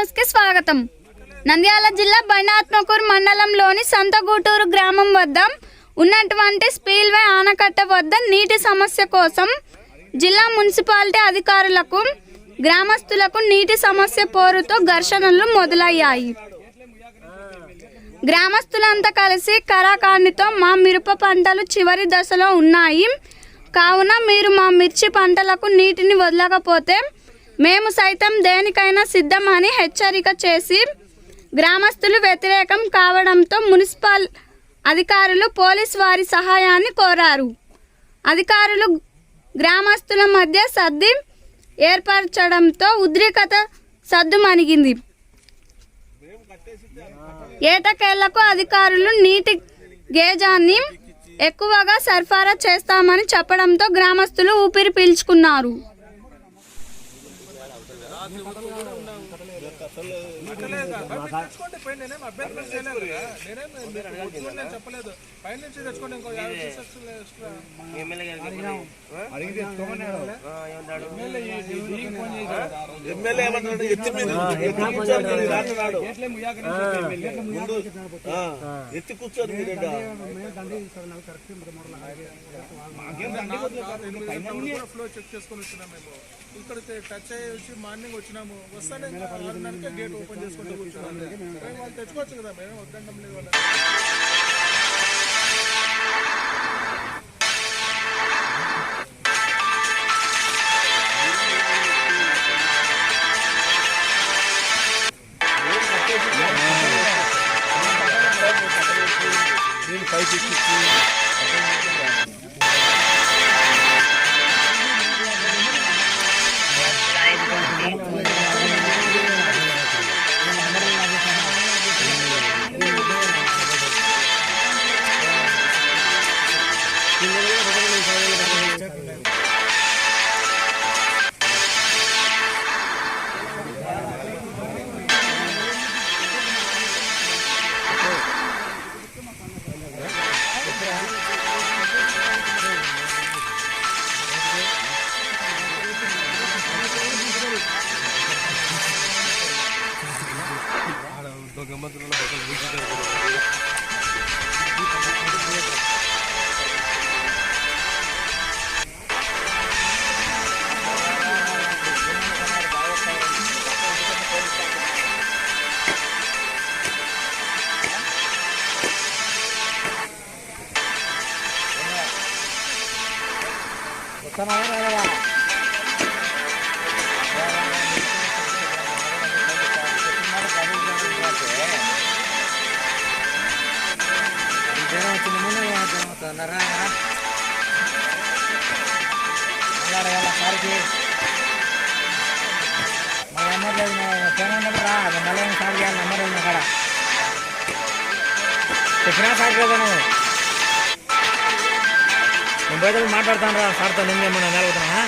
News కి స్వాగతం. నంద్యాల జిల్లా బండాత్మకూరు మండలంలోని సంతగూటూరు గ్రామం వద్ద ఉన్నటువంటి స్పిల్వే ఆనకట్ట వద్ద నీటి సమస్య కోసం జిల్లా మున్సిపాలిటీ అధికారులకు గ్రామస్తులకు నీటి సమస్య పోరుతో ఘర్షణలు మొదలయ్యాయి. గ్రామస్తులంతా కలిసి కరాఖండితో మా మిరప పంటలు చివరి దశలో ఉన్నాయి, కావున మీరు మా మిర్చి పంటలకు నీటిని వదలకపోతే మేము సైతం దేనికైనా సిద్ధమని హెచ్చరిక చేసి గ్రామస్తులు వ్యతిరేకం కావడంతో మున్సిపల్ అధికారులు పోలీసు వారి సహాయాన్ని కోరారు. అధికారులు గ్రామస్తుల మధ్య సర్ది ఏర్పరచడంతో ఉద్రిక్తత సద్దుమణిగింది. ఏటకేళ్లకు అధికారులు నీటి గేజాన్ని ఎక్కువగా సరఫరా చేస్తామని చెప్పడంతో గ్రామస్తులు ఊపిరి పీల్చుకున్నారు. ఎత్తి కూర్చోదు ఫ్లో చెక్ చేసుకొని వచ్చినాం. మేము ఇక్కడ టచ్ అయ్యి వచ్చి మార్నింగ్ వచ్చినాము. వస్తానే గేట్ ఓపెన్ చేసుకుంటూ కూర్చున్నాము. వాళ్ళు తెచ్చుకోవచ్చు కదా, మేము వద్దండం లేదు వాళ్ళ. చెప్పినా సార్ కదా నువ్వు బయట మాట్లాడతాను రా సార్తో, నిన్నేమన్నా నిలబడుతున్నా.